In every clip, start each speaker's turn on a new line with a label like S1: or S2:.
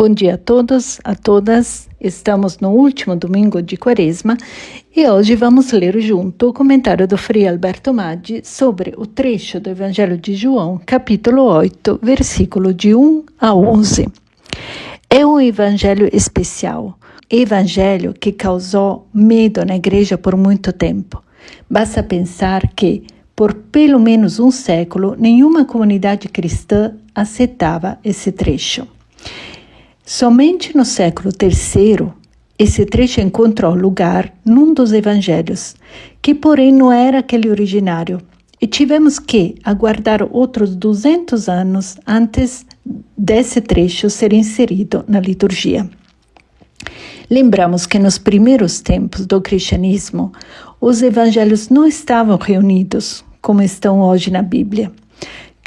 S1: Bom dia a todos, a todas. Estamos no último domingo de Quaresma e hoje vamos ler junto o comentário do Frei Alberto Maggi sobre o trecho do Evangelho de João, capítulo 8, versículo de 1 a 11. É um evangelho especial, evangelho que causou medo na igreja por muito tempo. Basta pensar que, por pelo menos um século, nenhuma comunidade cristã aceitava esse trecho. Somente no século III, esse trecho encontrou lugar num dos evangelhos, que porém não era aquele originário, e tivemos que aguardar outros 200 anos antes desse trecho ser inserido na liturgia. Lembramos que nos primeiros tempos do cristianismo, os evangelhos não estavam reunidos, como estão hoje na Bíblia.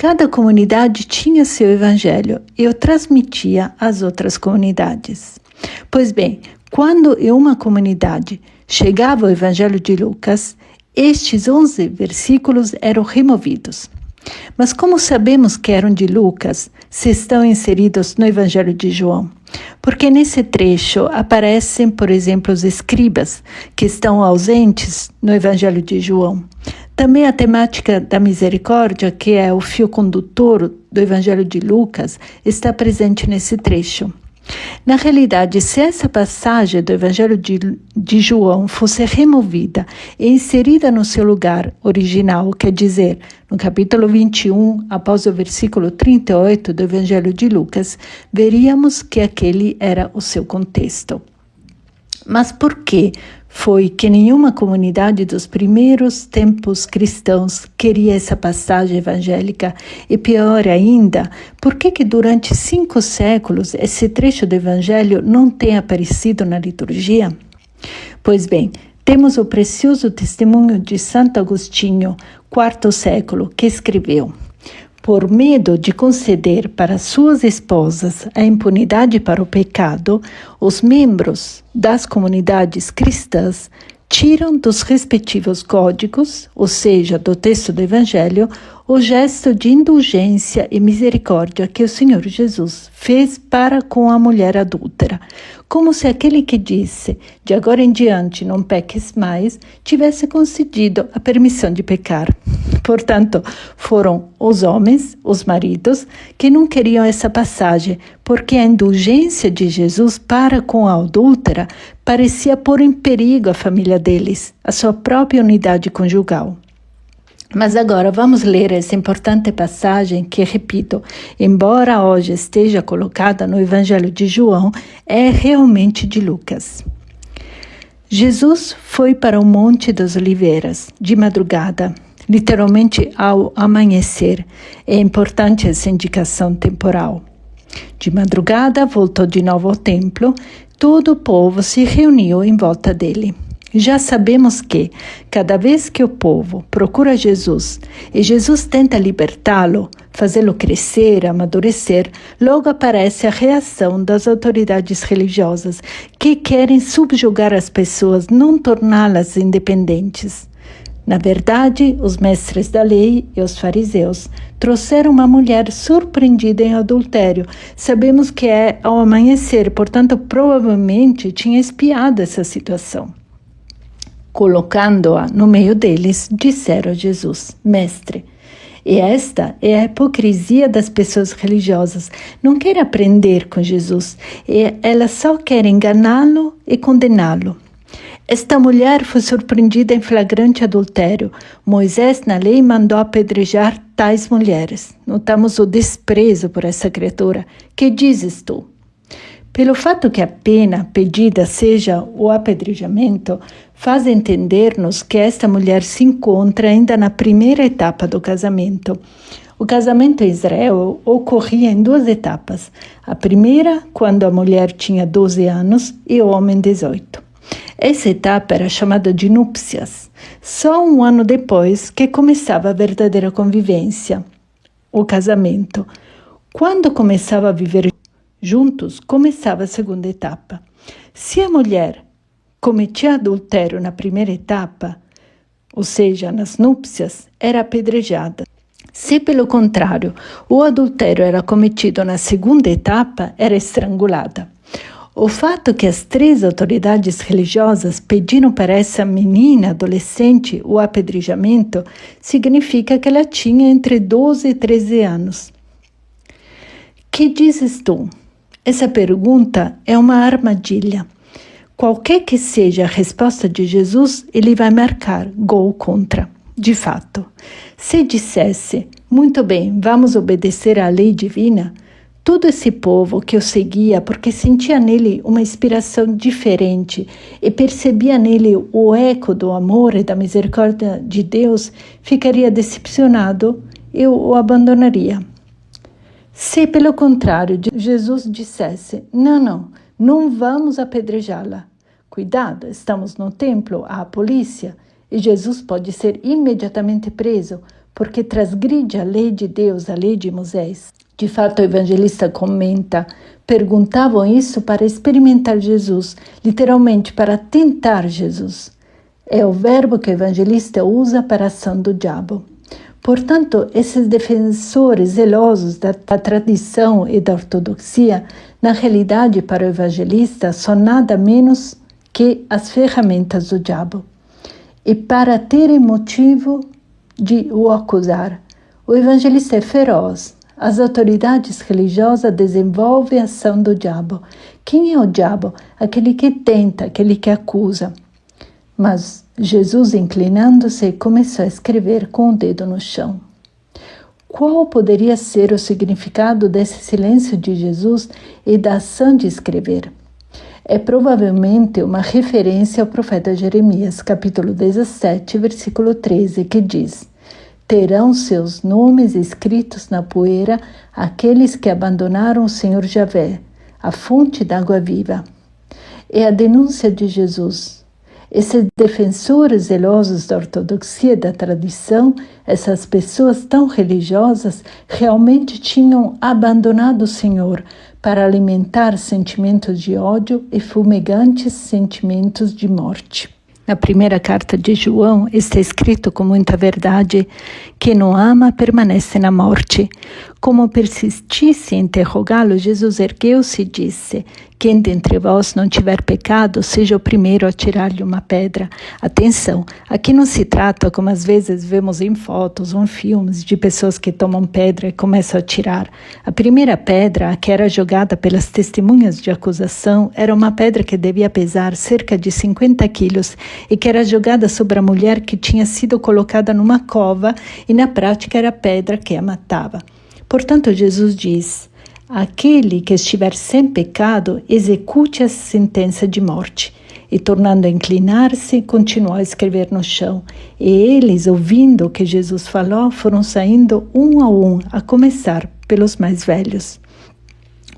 S1: Cada comunidade tinha seu evangelho e o transmitia às outras comunidades. Pois bem, quando em uma comunidade chegava o evangelho de Lucas, estes 11 versículos eram removidos. Mas como sabemos que eram de Lucas, se estão inseridos no evangelho de João? Porque nesse trecho aparecem, por exemplo, os escribas, que estão ausentes no evangelho de João. Também a temática da misericórdia, que é o fio condutor do Evangelho de Lucas, está presente nesse trecho. Na realidade, se essa passagem do Evangelho de João fosse removida e inserida no seu lugar original, quer dizer, no capítulo 21, após o versículo 38 do Evangelho de Lucas, veríamos que aquele era o seu contexto. Mas por que foi que nenhuma comunidade dos primeiros tempos cristãos queria essa passagem evangélica? E pior ainda, por que durante 5 séculos esse trecho do Evangelho não tem aparecido na liturgia? Pois bem, temos o precioso testemunho de Santo Agostinho, IV século, que escreveu: por medo de conceder para suas esposas a impunidade para o pecado, os membros das comunidades cristãs tiram dos respectivos códigos, ou seja, do texto do Evangelho, o gesto de indulgência e misericórdia que o Senhor Jesus fez para com a mulher adúltera, como se aquele que disse, de agora em diante não peques mais, tivesse concedido a permissão de pecar. Portanto, foram os homens, os maridos, que não queriam essa passagem, porque a indulgência de Jesus para com a adúltera parecia pôr em perigo a família deles, a sua própria unidade conjugal. Mas agora vamos ler essa importante passagem que, repito, embora hoje esteja colocada no Evangelho de João, é realmente de Lucas. Jesus foi para o Monte das Oliveiras, de madrugada, literalmente ao amanhecer. É importante essa indicação temporal. De madrugada, voltou de novo ao templo, todo o povo se reuniu em volta dele. Já sabemos que, cada vez que o povo procura Jesus e Jesus tenta libertá-lo, fazê-lo crescer, amadurecer, logo aparece a reação das autoridades religiosas que querem subjugar as pessoas, não torná-las independentes. Na verdade, os mestres da lei e os fariseus trouxeram uma mulher surpreendida em adultério. Sabemos que é ao amanhecer, portanto, provavelmente tinha espiado essa situação. Colocando-a no meio deles, disseram a Jesus: Mestre. E esta é a hipocrisia das pessoas religiosas. Não querem aprender com Jesus, e elas só querem enganá-lo e condená-lo. Esta mulher foi surpreendida em flagrante adultério. Moisés, na lei, mandou apedrejar tais mulheres. Notamos o desprezo por essa criatura. Que dizes tu? Pelo fato que a pena pedida seja o apedrejamento, faz entender-nos que esta mulher se encontra ainda na primeira etapa do casamento. O casamento em Israel ocorria em 2 etapas. A primeira, quando a mulher tinha 12 anos e o homem 18. Essa etapa era chamada de núpcias. Só um ano depois que começava a verdadeira convivência, o casamento. Quando começava a viver juntos, começava a segunda etapa. Se a mulher cometia adultério na primeira etapa, ou seja, nas núpcias, era apedrejada. Se, pelo contrário, o adultério era cometido na segunda etapa, era estrangulada. O fato que as 3 autoridades religiosas pediram para essa menina adolescente o apedrejamento significa que ela tinha entre 12 e 13 anos. Que dizes tu? Essa pergunta é uma armadilha. Qualquer que seja a resposta de Jesus, ele vai marcar gol contra. De fato, se dissesse, muito bem, vamos obedecer à lei divina, todo esse povo que o seguia porque sentia nele uma inspiração diferente e percebia nele o eco do amor e da misericórdia de Deus, ficaria decepcionado e o abandonaria. Se, pelo contrário, Jesus dissesse, não vamos apedrejá-la. Cuidado, estamos no templo, há a polícia, e Jesus pode ser imediatamente preso, porque transgride a lei de Deus, a lei de Moisés. De fato, o evangelista comenta, perguntavam isso para experimentar Jesus, literalmente para tentar Jesus. É o verbo que o evangelista usa para a ação do diabo. Portanto, esses defensores zelosos da tradição e da ortodoxia, na realidade, para o evangelista, são nada menos que as ferramentas do diabo. E para terem motivo de o acusar, o evangelista é feroz. As autoridades religiosas desenvolvem a ação do diabo. Quem é o diabo? Aquele que tenta, aquele que acusa. Mas Jesus, inclinando-se, começou a escrever com o dedo no chão. Qual poderia ser o significado desse silêncio de Jesus e da ação de escrever? É provavelmente uma referência ao profeta Jeremias, capítulo 17, versículo 13, que diz: terão seus nomes escritos na poeira aqueles que abandonaram o Senhor Javé, a fonte d'água viva. É a denúncia de Jesus. Esses defensores zelosos da ortodoxia e da tradição, essas pessoas tão religiosas, realmente tinham abandonado o Senhor para alimentar sentimentos de ódio e fumegantes sentimentos de morte. Na primeira carta de João está escrito com muita verdade: quem não ama permanece na morte. Como persistisse em interrogá-lo, Jesus ergueu-se e disse: quem dentre vós não tiver pecado, seja o primeiro a tirar-lhe uma pedra. Atenção, aqui não se trata, como às vezes vemos em fotos ou em filmes, de pessoas que tomam pedra e começam a tirar. A primeira pedra, a que era jogada pelas testemunhas de acusação, era uma pedra que devia pesar cerca de 50 quilos e que era jogada sobre a mulher que tinha sido colocada numa cova e na prática era a pedra que a matava. Portanto, Jesus diz: aquele que estiver sem pecado, execute a sentença de morte. E tornando a inclinar-se, continuou a escrever no chão. E eles, ouvindo o que Jesus falou, foram saindo um a um, a começar pelos mais velhos.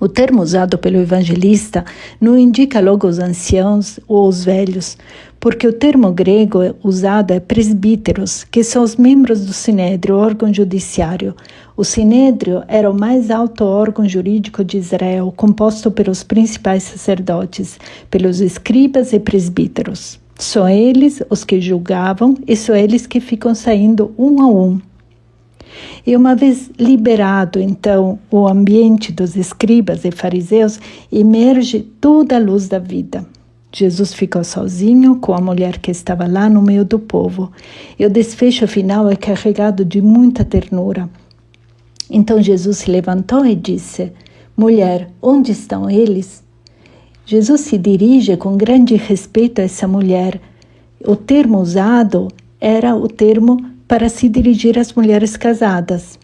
S1: O termo usado pelo evangelista não indica logo os anciãos ou os velhos, porque o termo grego usado é presbíteros, que são os membros do Sinédrio, órgão judiciário. O Sinédrio era o mais alto órgão jurídico de Israel, composto pelos principais sacerdotes, pelos escribas e presbíteros. São eles os que julgavam e são eles que ficam saindo um a um. E uma vez liberado, então, o ambiente dos escribas e fariseus, emerge toda a luz da vida. Jesus ficou sozinho com a mulher que estava lá no meio do povo. E o desfecho final é carregado de muita ternura. Então Jesus se levantou e disse: mulher, onde estão eles? Jesus se dirige com grande respeito a essa mulher. O termo usado era o termo para se dirigir às mulheres casadas.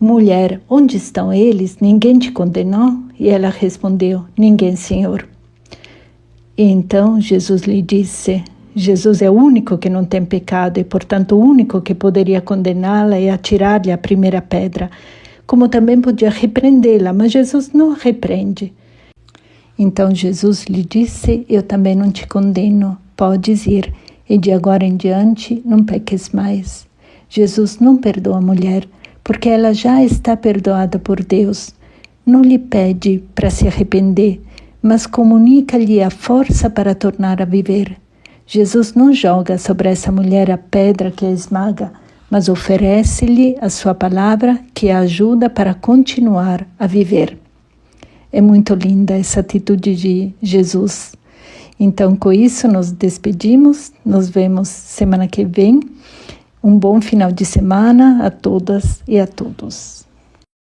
S1: Mulher, onde estão eles? Ninguém te condenou? E ela respondeu: ninguém, Senhor. E então Jesus lhe disse: Jesus é o único que não tem pecado e, portanto, o único que poderia condená-la e atirar-lhe a primeira pedra, como também podia repreendê-la, mas Jesus não a repreende. Então Jesus lhe disse: eu também não te condeno, podes ir, e de agora em diante não peques mais. Jesus não perdoa a mulher, porque ela já está perdoada por Deus. Não lhe pede para se arrepender, mas comunica-lhe a força para tornar a viver. Jesus não joga sobre essa mulher a pedra que a esmaga, mas oferece-lhe a sua palavra que a ajuda para continuar a viver. É muito linda essa atitude de Jesus. Então, com isso, nos despedimos. Nos vemos semana que vem. Um bom final de semana a todas e a todos.